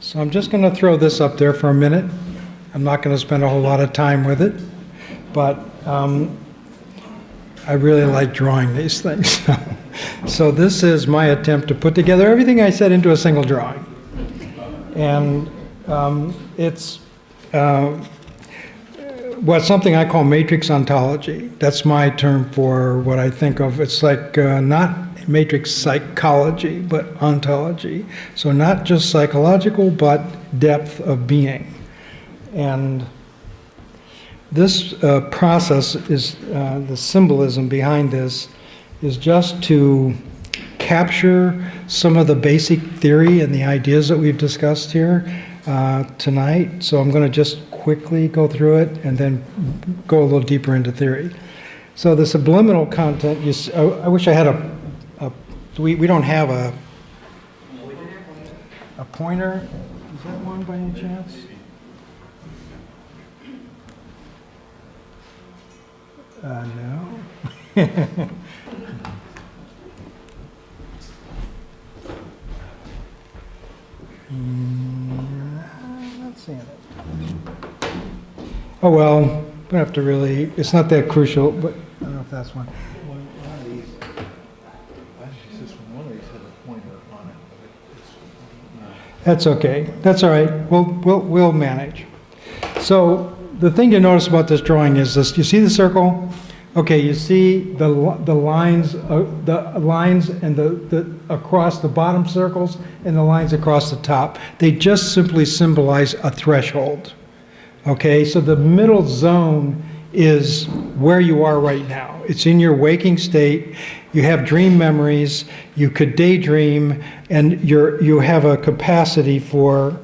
So I'm just going to throw this up there for a minute. I'm not going to spend a whole lot of time with it, but I really like drawing these things. So this is my attempt to put together everything I said into a single drawing. And it's something I call matrix ontology. That's my term for what I think of. It's like not matrix psychology, but ontology. So not just psychological, but depth of being. And this process is, the symbolism behind this is just to capture some of the basic theory and the ideas that we've discussed here tonight. So I'm going to just quickly go through it and then go a little deeper into theory. So the subliminal content, I wish I had we don't have a pointer. Is that one by any chance? No. Not seeing it. Oh well, we don't have to really, it's not that crucial, but I don't know if that's one. That's okay. That's all right. We'll manage. So the thing to notice about this drawing is this. You see the circle? Okay. You see the lines and the across the bottom circles and the lines across the top. They just simply symbolize a threshold. Okay. So the middle zone is where you are right now. It's in your waking state. You have dream memories. You could daydream, and you have a capacity for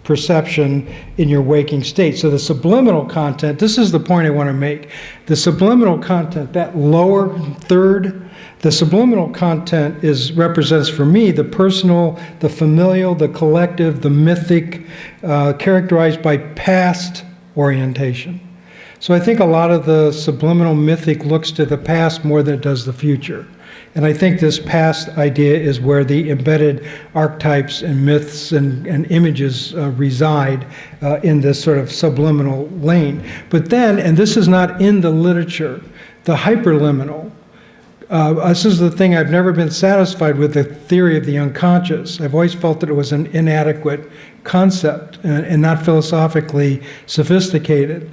perception in your waking state. So the subliminal content, this is the point I want to make. The subliminal content, that lower third, the subliminal content represents for me the personal, the familial, the collective, the mythic, characterized by past orientation. So I think a lot of the subliminal mythic looks to the past more than it does the future. And I think this past idea is where the embedded archetypes and myths and images reside in this sort of subliminal lane. But then, and this is not in the literature, the hyperliminal. This is the thing I've never been satisfied with, the theory of the unconscious. I've always felt that it was an inadequate concept and not philosophically sophisticated.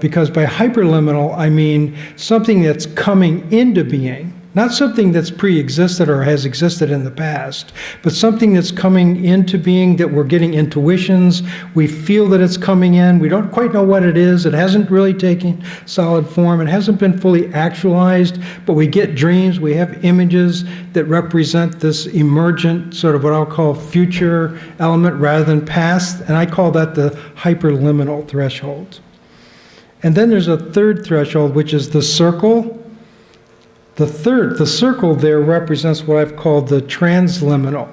Because by hyperliminal, I mean something that's coming into being, not something that's pre-existed or has existed in the past, but something that's coming into being, that we're getting intuitions. We feel that it's coming in. We don't quite know what it is. It hasn't really taken solid form. It hasn't been fully actualized, but we get dreams. We have images that represent this emergent, sort of what I'll call future element rather than past, and I call that the hyperliminal threshold. And then there's a third threshold, which is the circle. The circle there represents what I've called the transliminal,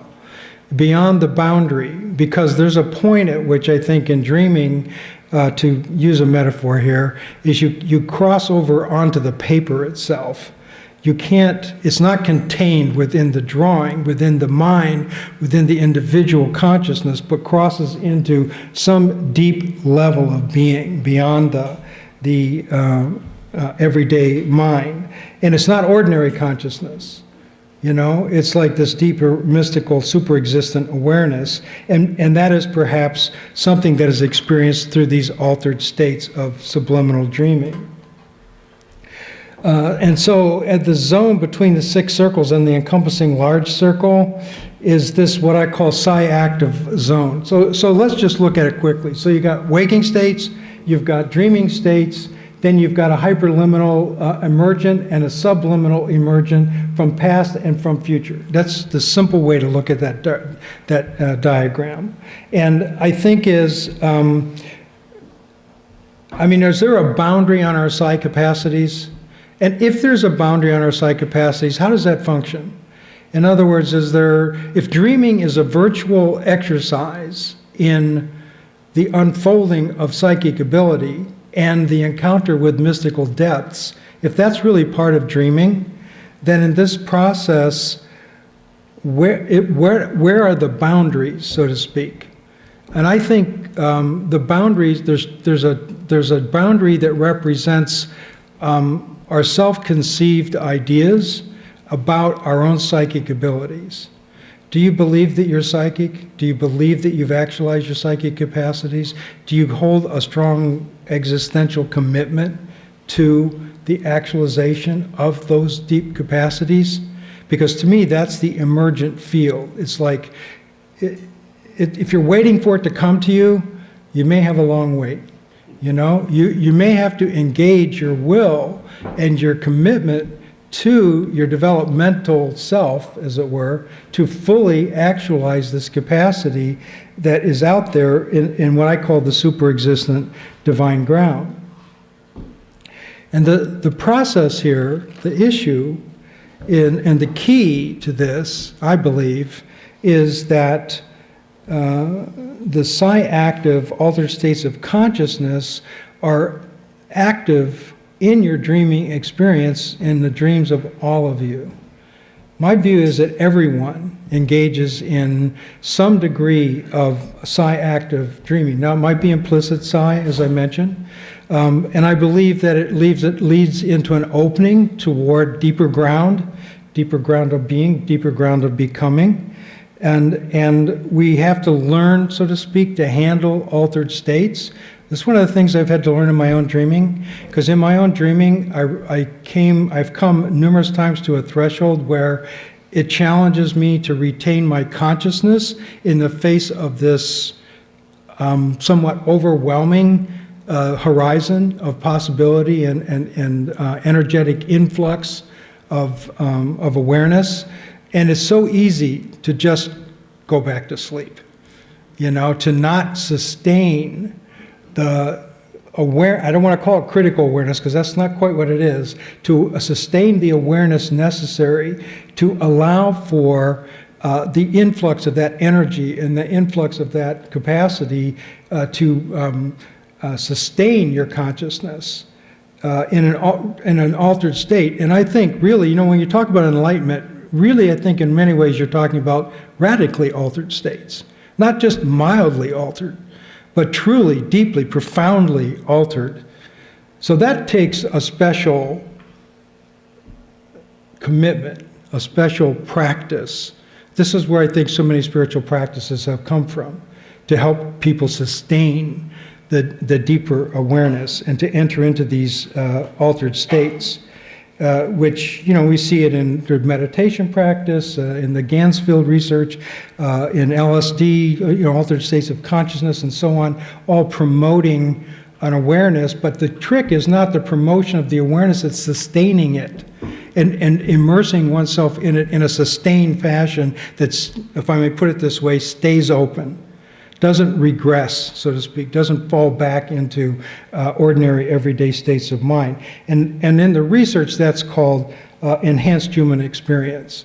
beyond the boundary, because there's a point at which I think in dreaming, to use a metaphor here, is you cross over onto the paper itself. You can't, it's not contained within the drawing, within the mind, within the individual consciousness, but crosses into some deep level of being beyond the everyday mind. And it's not ordinary consciousness. You know, it's like this deeper, mystical, super-existent awareness. And that is perhaps something that is experienced through these altered states of subliminal dreaming. And so at the zone between the 6 circles and the encompassing large circle is this what I call psi-active zone. So let's just look at it quickly. So you got waking states, you've got dreaming states, then you've got a hyperliminal emergent and a subliminal emergent from past and from future. That's the simple way to look at that diagram. And I think is there a boundary on our psi capacities? And if there's a boundary on our psi capacities, how does that function? In other words, if dreaming is a virtual exercise in the unfolding of psychic ability and the encounter with mystical depths, if that's really part of dreaming, then in this process, where are the boundaries, so to speak? And I think the boundaries, there's a boundary that represents our self-conceived ideas about our own psychic abilities. Do you believe that you're psychic? Do you believe that you've actualized your psychic capacities? Do you hold a strong existential commitment to the actualization of those deep capacities? Because to me, that's the emergent field. It's like, if you're waiting for it to come to you, you may have a long wait. You know, you may have to engage your will and your commitment to your developmental self, as it were, to fully actualize this capacity that is out there in what I call the super-existent divine ground. And the process here, the issue, and the key to this, I believe, is that the psi-active altered states of consciousness are active in your dreaming experience in the dreams of all of you. My view is that everyone engages in some degree of psi-active dreaming. Now, it might be implicit psi, as I mentioned, and I believe that it leads into an opening toward deeper ground of being, deeper ground of becoming. And we have to learn, so to speak, to handle altered states. This is one of the things I've had to learn in my own dreaming, because in my own dreaming, I've come numerous times to a threshold where it challenges me to retain my consciousness in the face of this somewhat overwhelming horizon of possibility and energetic influx of awareness. And it's so easy to just go back to sleep, you know, to not sustain the I don't want to call it critical awareness, because that's not quite what it is, to sustain the awareness necessary to allow for the influx of that energy and the influx of that capacity to sustain your consciousness in an altered state. And I think really, you know, when you talk about enlightenment, really I think in many ways you're talking about radically altered states, not just mildly altered, but truly, deeply, profoundly altered. So that takes a special commitment, a special practice. This is where I think so many spiritual practices have come from, to help people sustain the deeper awareness and to enter into these altered states, which, you know, we see it in the meditation practice, in the Gansfield research, in LSD, you know, altered states of consciousness and so on, all promoting an awareness. But the trick is not the promotion of the awareness, it's sustaining it and immersing oneself in it in a sustained fashion that's, if I may put it this way, stays open. Doesn't regress, so to speak, doesn't fall back into ordinary everyday states of mind. And in the research, that's called enhanced human experience.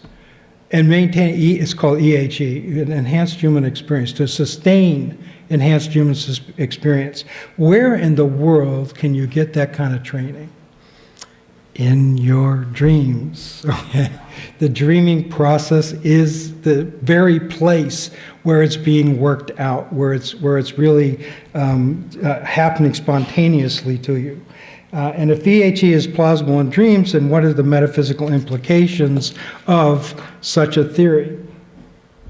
And maintain, it's called EHE, an enhanced human experience, to sustain enhanced human experience. Where in the world can you get that kind of training? In your dreams. The dreaming process is the very place where it's being worked out, where it's really happening spontaneously to you. And if EHE is plausible in dreams, then what are the metaphysical implications of such a theory?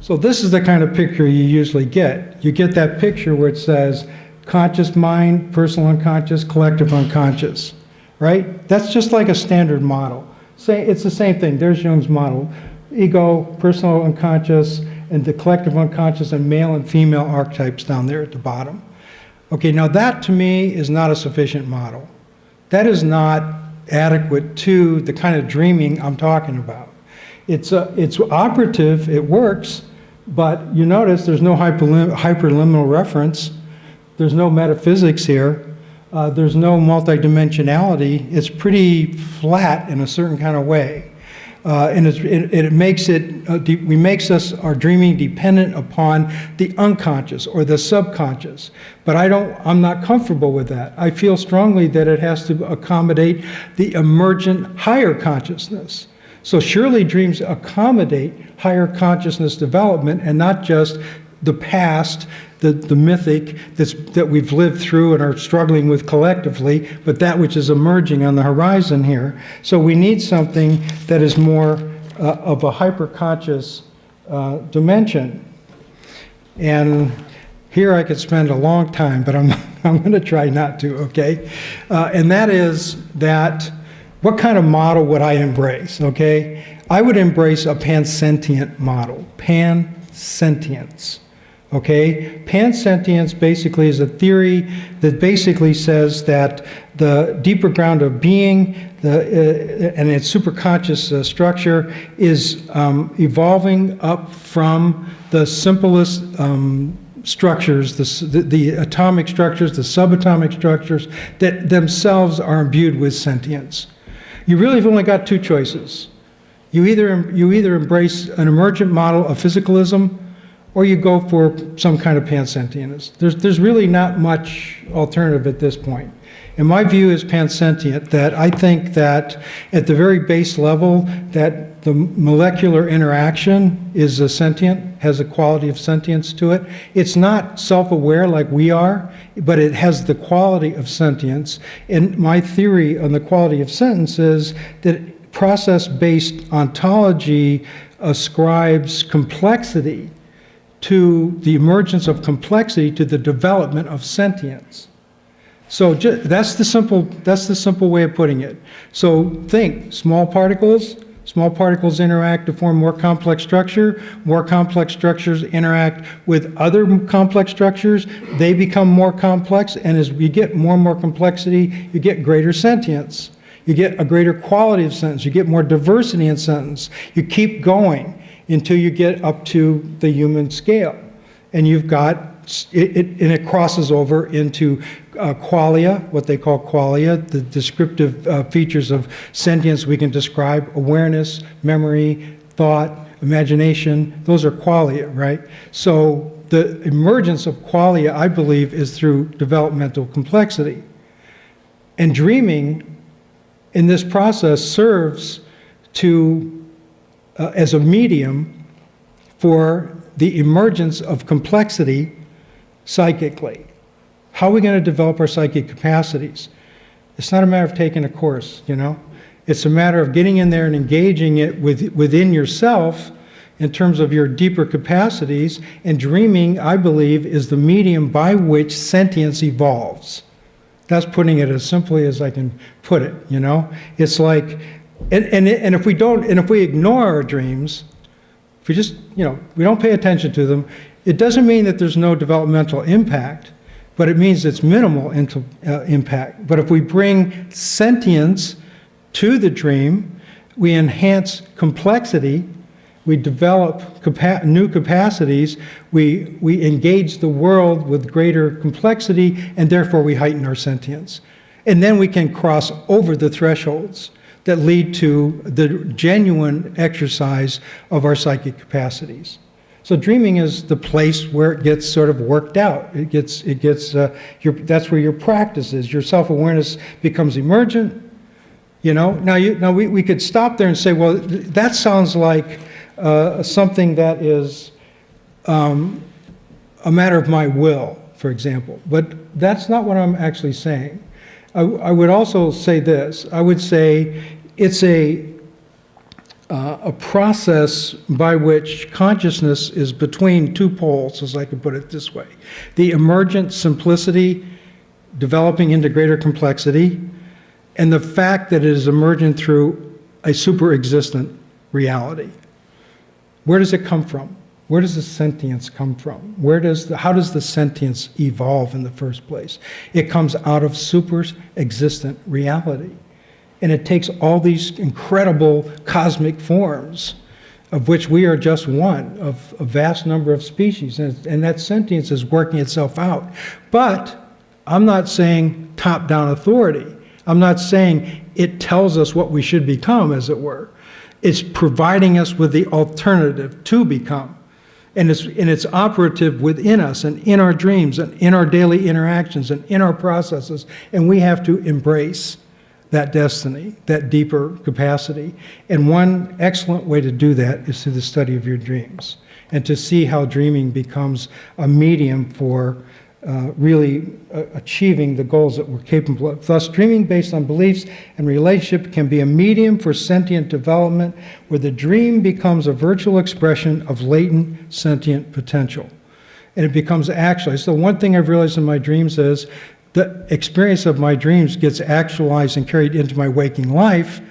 So this is the kind of picture you usually get. You get that picture where it says conscious mind, personal unconscious, collective unconscious. Right? That's just like a standard model. It's the same thing. There's Jung's model. Ego, personal unconscious, and the collective unconscious, and male and female archetypes down there at the bottom. Okay, now that to me is not a sufficient model. That is not adequate to the kind of dreaming I'm talking about. It's operative, it works, but you notice there's no hyperliminal reference. There's no metaphysics here. There's no multidimensionality. It's pretty flat in a certain kind of way. And it makes our dreaming dependent upon the unconscious or the subconscious. But I'm not comfortable with that. I feel strongly that it has to accommodate the emergent higher consciousness. So surely dreams accommodate higher consciousness development and not just the past, the mythic that we've lived through and are struggling with collectively, but that which is emerging on the horizon here. So we need something that is more of a hyper-conscious dimension. And here I could spend a long time, but I'm going to try not to, okay? And that is that, what kind of model would I embrace, okay? I would embrace a pansentient model, pansentience, okay? Pansentience basically is a theory that basically says that the deeper ground of being and its superconscious structure is evolving up from the simplest structures, the atomic structures, the subatomic structures that themselves are imbued with sentience. You really have only got two choices. You either embrace an emergent model of physicalism, or you go for some kind of pansentience. There's really not much alternative at this point. And my view is pansentient, that I think that at the very base level, that the molecular interaction is a sentient, has a quality of sentience to it. It's not self-aware like we are, but it has the quality of sentience. And my theory on the quality of sentience is that process-based ontology ascribes complexity to the emergence of complexity to the development of sentience. So that's the simple way of putting it. So think, small particles interact to form more complex structure, more complex structures interact with other complex structures, they become more complex, and as you get more and more complexity, you get greater sentience. You get a greater quality of sentence, you get more diversity in sentence. You keep going until you get up to the human scale. And you've got, it crosses over into qualia, what they call qualia, the descriptive features of sentience we can describe: awareness, memory, thought, imagination. Those are qualia, right? So the emergence of qualia, I believe, is through developmental complexity. And dreaming in this process serves to as a medium for the emergence of complexity psychically. How are we going to develop our psychic capacities? It's not a matter of taking a course, you know? It's a matter of getting in there and engaging it within yourself in terms of your deeper capacities, and dreaming, I believe, is the medium by which sentience evolves. That's putting it as simply as I can put it, you know? It's like, and if we ignore our dreams, if we just, you know, we don't pay attention to them, it doesn't mean that there's no developmental impact, but it means it's minimal impact. But if we bring sentience to the dream, we enhance complexity, we develop new capacities, we engage the world with greater complexity, and therefore we heighten our sentience. And then we can cross over the thresholds that lead to the genuine exercise of our psychic capacities. So dreaming is the place where it gets sort of worked out. That's where your practice is. Your self-awareness becomes emergent. You know, now we could stop there and say, well, that sounds like something that is a matter of my will, for example. But that's not what I'm actually saying. I would also say this. I would say it's a process by which consciousness is between two poles, as I could put it this way. The emergent simplicity developing into greater complexity, and the fact that it is emergent through a super-existent reality. Where does it come from? Where does the sentience come from? How does the sentience evolve in the first place? It comes out of super-existent reality. And it takes all these incredible cosmic forms, of which we are just one, of a vast number of species. And that sentience is working itself out. But I'm not saying top-down authority. I'm not saying it tells us what we should become, as it were. It's providing us with the alternative to become. And it's operative within us and in our dreams and in our daily interactions and in our processes. And we have to embrace that destiny, that deeper capacity. And one excellent way to do that is through the study of your dreams. and to see how dreaming becomes a medium for really achieving the goals that we're capable of. Thus, dreaming based on beliefs and relationship can be a medium for sentient development where the dream becomes a virtual expression of latent sentient potential. And it becomes actualized. So one thing I've realized in my dreams is the experience of my dreams gets actualized and carried into my waking life,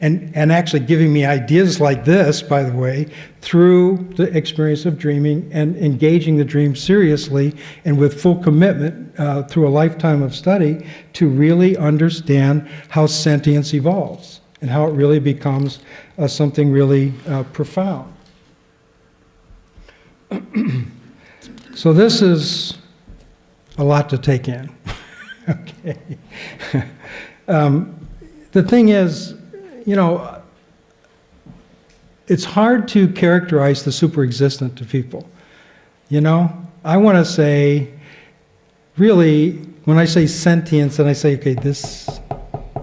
and actually giving me ideas like this, by the way, through the experience of dreaming and engaging the dream seriously and with full commitment through a lifetime of study to really understand how sentience evolves and how it really becomes something really profound. So this is a lot to take in. Okay. The thing is, you know, it's hard to characterize the superexistent to people. You know, I want to say, really, when I say sentience, and I say, okay, this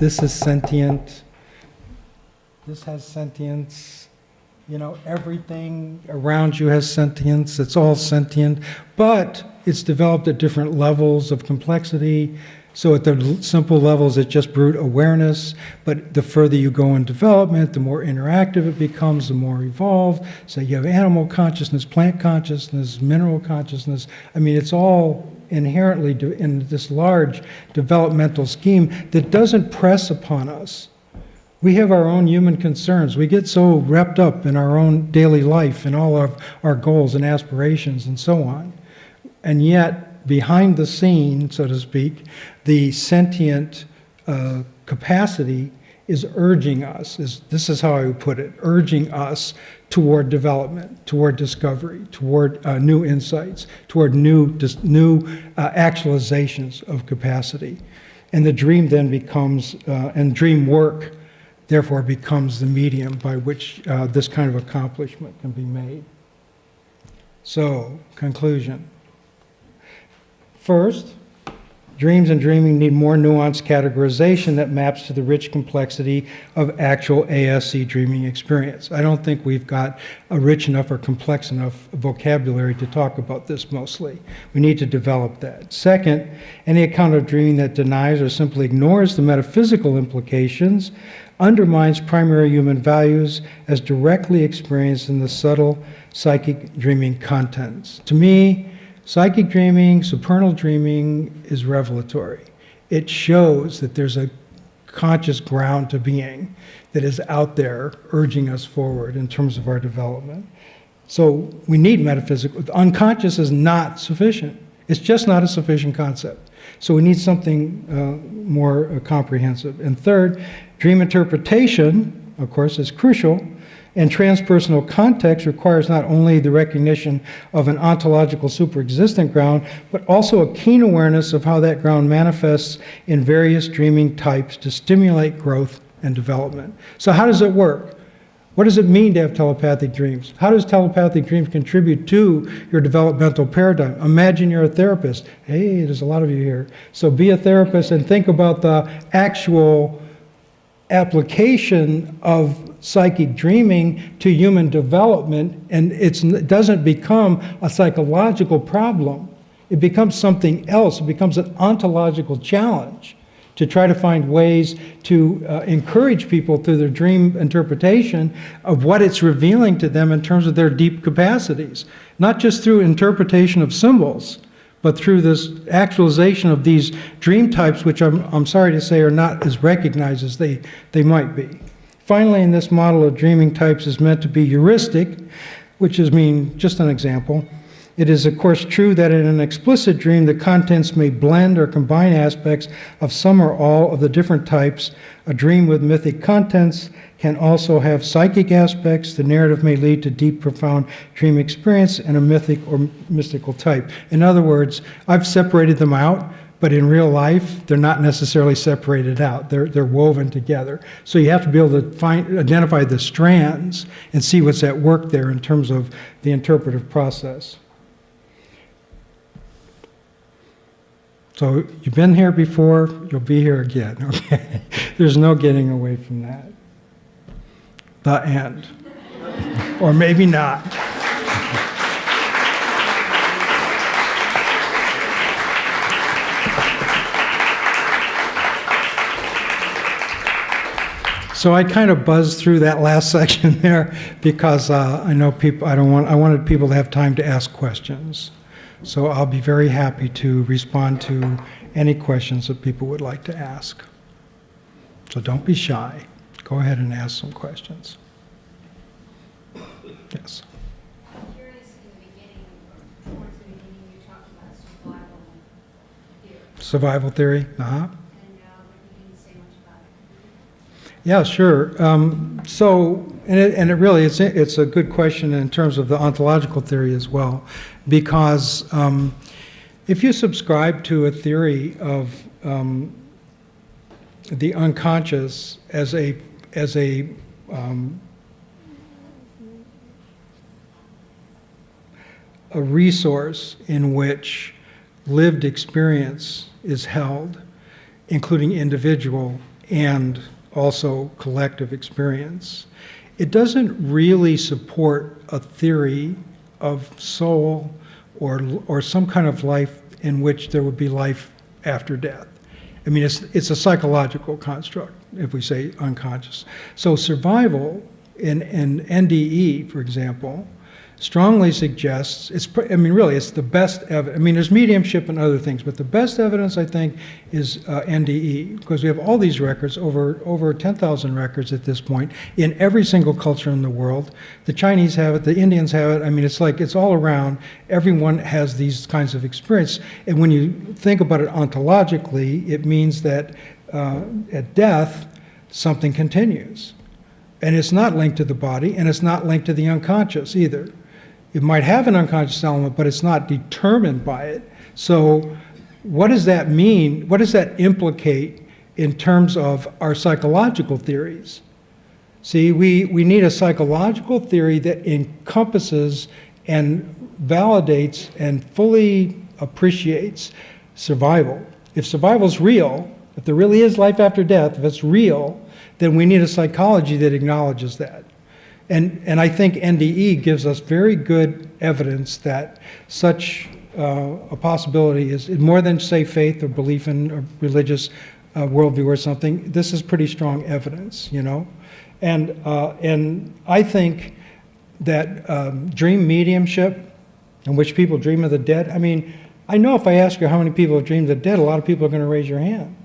is sentient, this has sentience, you know, everything around you has sentience, it's all sentient, but it's developed at different levels of complexity. So at the simple levels, it's just brute awareness, but the further you go in development, the more interactive it becomes, the more evolved. So you have animal consciousness, plant consciousness, mineral consciousness. I mean, it's all inherently in this large developmental scheme that doesn't press upon us. We have our own human concerns. We get so wrapped up in our own daily life and all of our goals and aspirations and so on. And yet, behind the scene, so to speak, the sentient capacity is urging us, this is how I would put it, urging us toward development, toward discovery, toward new insights, toward new actualizations of capacity. And the dream then becomes, and dream work, therefore becomes the medium by which this kind of accomplishment can be made. So, conclusion. First, dreams and dreaming need more nuanced categorization that maps to the rich complexity of actual ASC dreaming experience. I don't think we've got a rich enough or complex enough vocabulary to talk about this mostly. We need to develop that. Second, any account of dreaming that denies or simply ignores the metaphysical implications undermines primary human values as directly experienced in the subtle psychic dreaming contents. To me, psychic dreaming, supernal dreaming is revelatory. It shows that there's a conscious ground to being that is out there urging us forward in terms of our development. So we need metaphysical. Unconscious is not sufficient. It's just not a sufficient concept. So we need something more comprehensive. And third, dream interpretation, of course, is crucial. And transpersonal context requires not only the recognition of an ontological superexistent ground, but also a keen awareness of how that ground manifests in various dreaming types to stimulate growth and development. So how does it work? What does it mean to have telepathic dreams? How does telepathic dreams contribute to your developmental paradigm? Imagine you're a therapist. Hey, there's a lot of you here. So be a therapist and think about the actual application of psychic dreaming to human development, and it doesn't become a psychological problem. It becomes something else. It becomes an ontological challenge to try to find ways to encourage people through their dream interpretation of what it's revealing to them in terms of their deep capacities. Not just through interpretation of symbols, but through this actualization of these dream types, which I'm sorry to say are not as recognized as they might be. Finally, in this model of dreaming types is meant to be heuristic, which is just an example. It is, of course, true that in an explicit dream, the contents may blend or combine aspects of some or all of the different types. A dream with mythic contents can also have psychic aspects. The narrative may lead to deep, profound dream experience and a mythic or mystical type. In other words, I've separated them out, but in real life, they're not necessarily separated out. They're woven together. So you have to be able to identify the strands and see what's at work there in terms of the interpretive process. So you've been here before, you'll be here again, okay? There's no getting away from that. The end. Or maybe not. So I kind of buzzed through that last section there because I know people, I wanted people to have time to ask questions. So I'll be very happy to respond to any questions that people would like to ask. So don't be shy. Go ahead and ask some questions. Yes. I'm curious, in the beginning, or towards the beginning, you talked about survival theory. Survival theory? And what you didn't say much about it. Yeah, sure. It's a good question in terms of the ontological theory as well, because if you subscribe to a theory of the unconscious as a resource in which lived experience is held, including individual and also collective experience, it doesn't really support a theory of soul or some kind of life in which there would be life after death. I mean, it's a psychological construct, if we say unconscious. So survival in NDE, for example, strongly suggests, it's the best evidence. I mean, there's mediumship and other things, but the best evidence, I think, is NDE, because we have all these records, over 10,000 records at this point, in every single culture in the world. The Chinese have it, the Indians have it. I mean, it's all around. Everyone has these kinds of experience. And when you think about it ontologically, it means that at death, something continues. And it's not linked to the body, and it's not linked to the unconscious either. It might have an unconscious element, but it's not determined by it. So what does that mean? What does that implicate in terms of our psychological theories? See, we need a psychological theory that encompasses and validates and fully appreciates survival. If survival's real, if there really is life after death, if it's real, then we need a psychology that acknowledges that. And I think NDE gives us very good evidence that such a possibility is more than, say, faith or belief in a religious worldview or something. This is pretty strong evidence, you know? And I think that dream mediumship, in which people dream of the dead, I mean, I know if I ask you how many people have dreamed of the dead, a lot of people are going to raise your hand,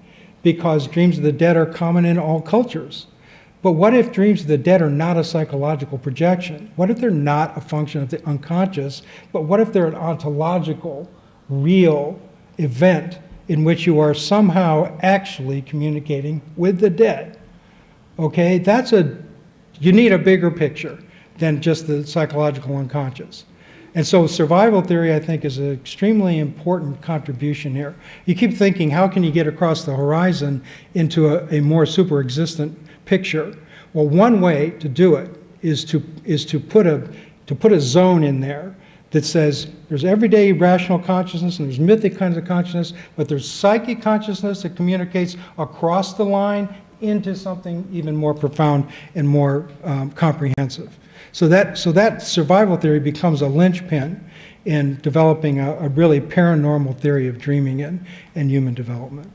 because dreams of the dead are common in all cultures. But what if dreams of the dead are not a psychological projection? What if they're not a function of the unconscious, but what if they're an ontological, real event in which you are somehow actually communicating with the dead? Okay, you need a bigger picture than just the psychological unconscious. And so survival theory, I think, is an extremely important contribution here. You keep thinking, how can you get across the horizon into a more super existent picture? Well, one way to do it is to put a zone in there that says there's everyday rational consciousness and there's mythic kinds of consciousness, but there's psychic consciousness that communicates across the line into something even more profound and more comprehensive. So that survival theory becomes a linchpin in developing a really paranormal theory of dreaming and human development.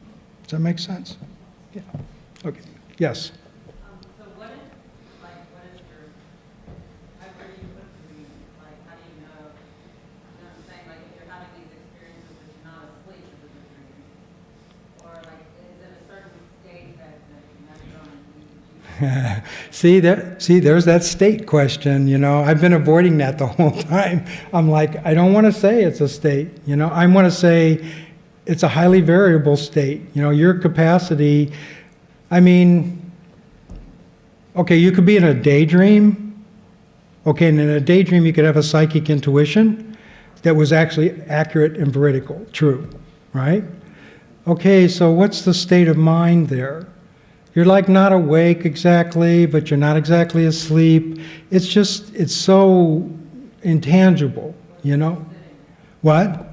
Does that make sense? Yeah. Okay. Yes. So what is your, where do you put the dream? Like, how do you know what I'm saying? Like, if you're having these experiences but you're not asleep, is it a dream? Or, like, is it a certain state that you measure on? See, there's that state question, you know. I've been avoiding that the whole time. I'm like, I don't want to say it's a state, you know. I want to say it's a highly variable state. You know, your capacity, I mean, okay, you could be in a daydream. Okay, and in a daydream you could have a psychic intuition that was actually accurate and veridical, true, right? Okay, so what's the state of mind there? You're like not awake exactly, but you're not exactly asleep. It's so intangible, you know? What?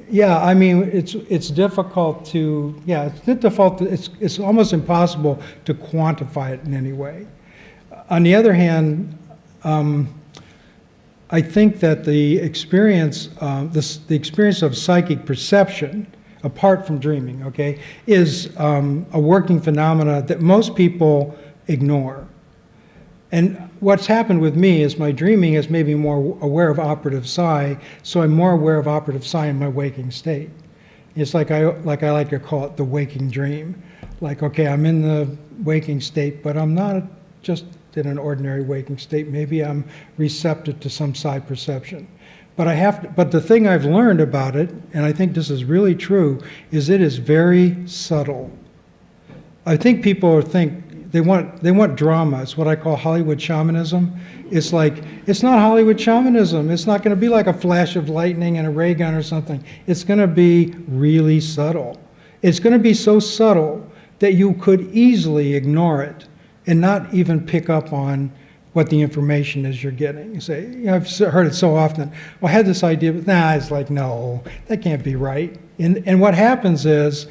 Yeah, I mean, it's difficult to, it's almost impossible to quantify it in any way. On the other hand, I think that the experience of psychic perception, apart from dreaming, okay, is a working phenomena that most people ignore. And what's happened with me is my dreaming has made me more aware of operative psi, so I'm more aware of operative psi in my waking state. It's like I like to call it the waking dream. Like, okay, I'm in the waking state, but I'm not just in an ordinary waking state. Maybe I'm receptive to some psi perception. But the thing I've learned about it, and I think this is really true, is it is very subtle. I think people think they want drama. It's what I call Hollywood shamanism. It's like, it's not Hollywood shamanism. It's not going to be like a flash of lightning and a ray gun or something. It's going to be really subtle. It's going to be so subtle that you could easily ignore it and not even pick up on what the information is you're getting. You say, I've heard it so often, well, I had this idea, but it's like, no, that can't be right. And what happens is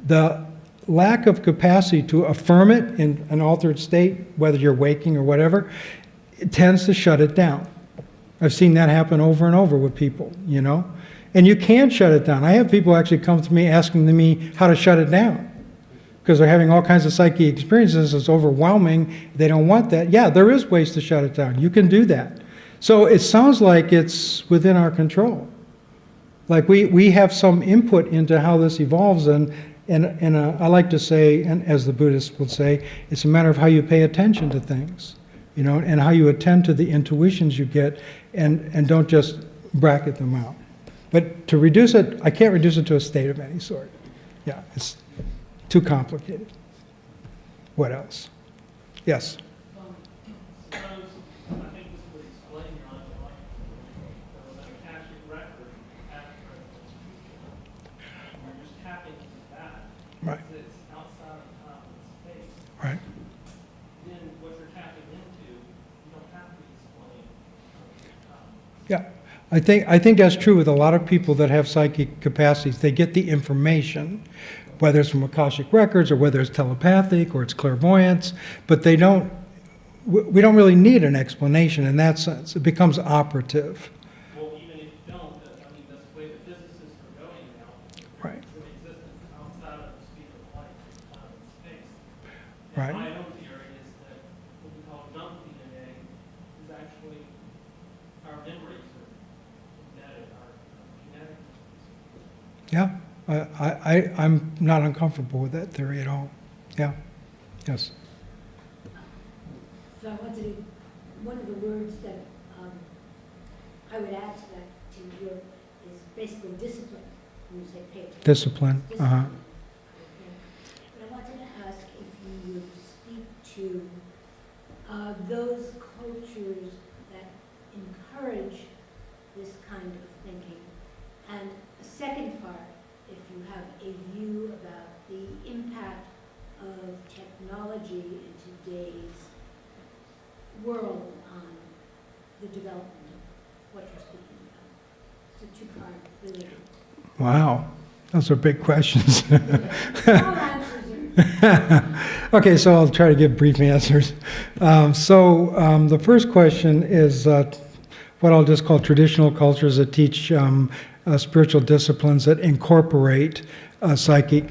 the lack of capacity to affirm it in an altered state, whether you're waking or whatever, it tends to shut it down. I've seen that happen over and over with people, And you can shut it down. I have people actually come to me asking me how to shut it down, because they're having all kinds of psychic experiences. It's overwhelming. They don't want that. Yeah, there is ways to shut it down. You can do that. So it sounds like it's within our control. Like we have some input into how this evolves, and I like to say, and as the Buddhists would say, it's a matter of how you pay attention to things, and how you attend to the intuitions you get, and don't just bracket them out. But to reduce it, I can't reduce it to a state of any sort. Yeah, it's too complicated. What else? Yes? Suppose, I think this would explain your ontological theory. There was an Akashic record after you're just tapping into that. Right. It's outside of time and space. Right. Then what you're tapping into, you don't have to explain time. Yeah. I think that's true with a lot of people that have psychic capacities. They get the information, whether it's from Akashic records or whether it's telepathic or it's clairvoyance, but we don't really need an explanation in that sense. It becomes operative. Well, even if you don't, that's the way the physicists are going now. Right. It's an existence outside of the speed of light, time and space. Right. And my own theory is that what we call junk DNA is actually our memories are embedded, our genetic. Yeah. I'm not uncomfortable with that theory at all. Yeah. Yes. So I wanted to, one of the words that I would add to that, to your, is basically discipline. When you say pay attention. Discipline. Uh-huh. But I wanted to ask if you would speak to those cultures that encourage this kind of thinking. And a second part, if you have a view about the impact of technology in today's world on the development of what you're speaking about. It's a two-part related. Wow. Those are big questions. All answers are Okay, so I'll try to give brief answers. The first question is what I'll just call traditional cultures that teach spiritual disciplines that incorporate psychic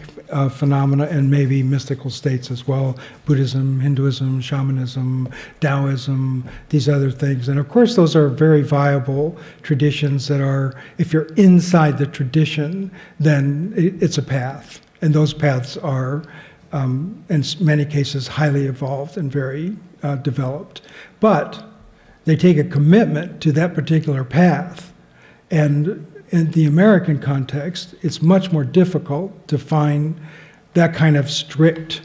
phenomena and maybe mystical states as well. Buddhism, Hinduism, shamanism, Taoism, these other things. And of course those are very viable traditions that are, if you're inside the tradition, then it's a path. And those paths are, in many cases, highly evolved and very developed. But they take a commitment to that particular path. And in the American context, it's much more difficult to find that kind of strict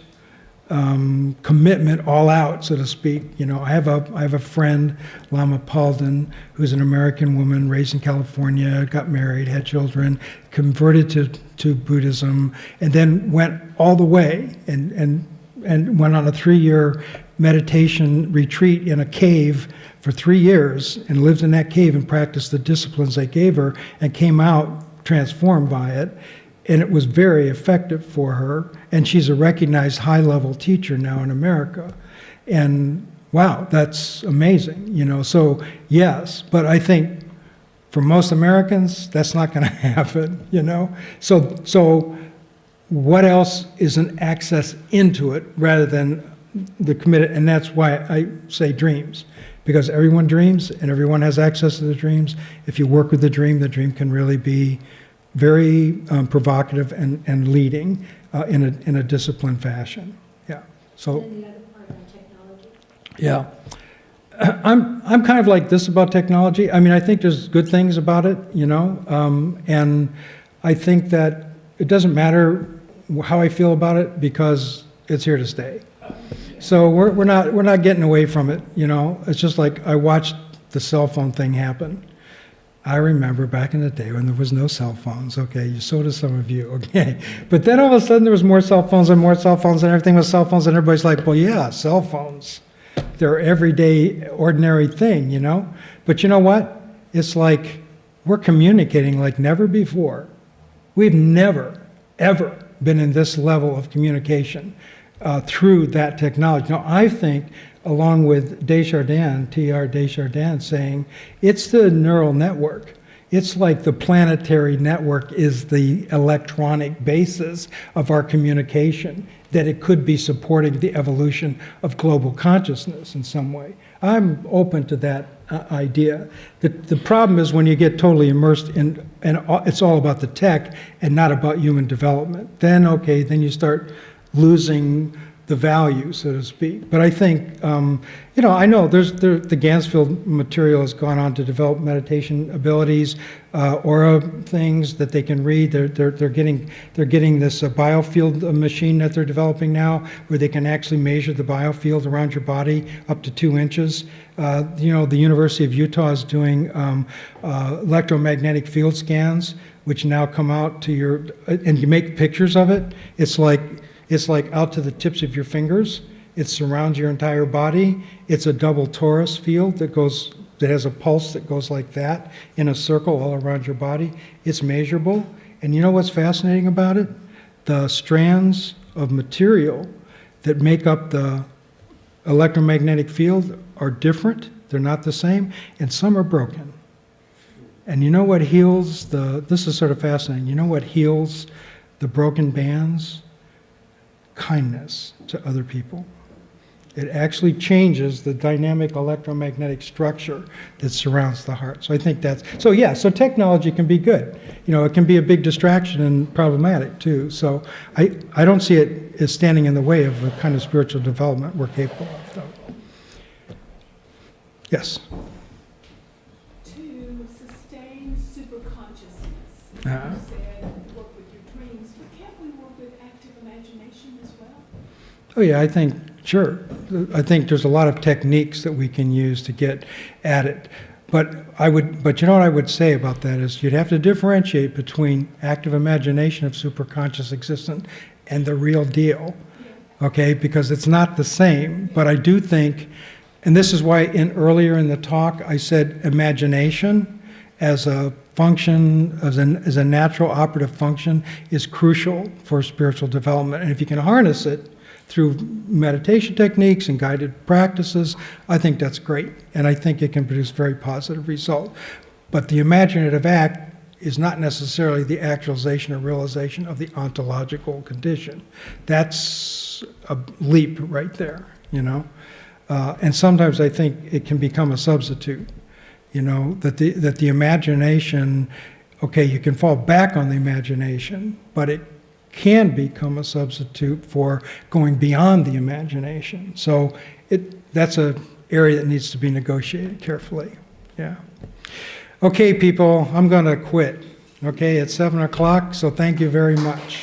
commitment all out, so to speak. I have a friend, Lama Palden, who's an American woman raised in California, got married, had children, converted to Buddhism, and then went all the way and went on a 3-year meditation retreat in a cave for 3 years and lived in that cave and practiced the disciplines they gave her and came out transformed by it. And it was very effective for her. And she's a recognized high-level teacher now in America. And wow, that's amazing, So yes, but I think For most Americans, that's not going to happen, you know? So what else is an access into it rather than the committed? And that's why I say dreams, because everyone dreams and everyone has access to the dreams. If you work with the dream can really be very provocative and leading in a disciplined fashion. Yeah. So. And the other part on technology? Yeah. I'm kind of like this about technology. I mean, I think there's good things about it, you know, and I think that it doesn't matter how I feel about it because it's here to stay. So we're not getting away from it, you know. It's just like I watched the cell phone thing happen. I remember back in the day when there was no cell phones, okay, so do some of you, okay. But then all of a sudden there was more cell phones and everything was cell phones, and everybody's like, well, yeah, cell phones. They're everyday, ordinary thing, you know? But you know what? It's like we're communicating like never before. We've never, ever been in this level of communication through that technology. Now, I think, along with Desjardins, T.R. Desjardins, saying it's the neural network. It's like the planetary network is the electronic basis of our communication, that it could be supporting the evolution of global consciousness in some way. I'm open to that idea. The problem is when you get totally immersed in, and it's all about the tech and not about human development, then okay, then you start losing the value, so to speak. But I think, you know, I know the Gansfield material has gone on to develop meditation abilities, aura things that they can read. They're getting this biofield machine that they're developing now, where they can actually measure the biofield around your body up to 2 inches. You know, the University of Utah is doing electromagnetic field scans, which now come out to your, and you make pictures of it. It's like out to the tips of your fingers. It surrounds your entire body. It's a double torus field that has a pulse that goes like that in a circle all around your body. It's measurable. And you know what's fascinating about it? The strands of material that make up the electromagnetic field are different. They're not the same. And some are broken. And you know what heals this is sort of fascinating. You know what heals the broken bands? Kindness to other people. It actually changes the dynamic electromagnetic structure that surrounds the heart. So I think so technology can be good. You know, it can be a big distraction and problematic too. So I don't see it as standing in the way of the kind of spiritual development we're capable of, though. Yes? To sustain superconsciousness, Uh-huh. you said work with your dreams, but can't we work with active imagination as well? Oh yeah, I think, sure. I think there's a lot of techniques that we can use to get at it. But you know what I would say about that is you'd have to differentiate between active imagination of superconscious existence and the real deal, okay? Because it's not the same. But I do think, and this is why earlier in the talk I said imagination as a function, as a natural operative function, is crucial for spiritual development. And if you can harness it through meditation techniques and guided practices, I think that's great. And I think it can produce very positive results. But the imaginative act is not necessarily the actualization or realization of the ontological condition. That's a leap right there, you know? And sometimes I think it can become a substitute, you know, that the imagination, okay, you can fall back on the imagination, but it can become a substitute for going beyond the imagination. So that's an area that needs to be negotiated carefully. Yeah. Okay, people, I'm going to quit. Okay, it's 7 o'clock, so thank you very much.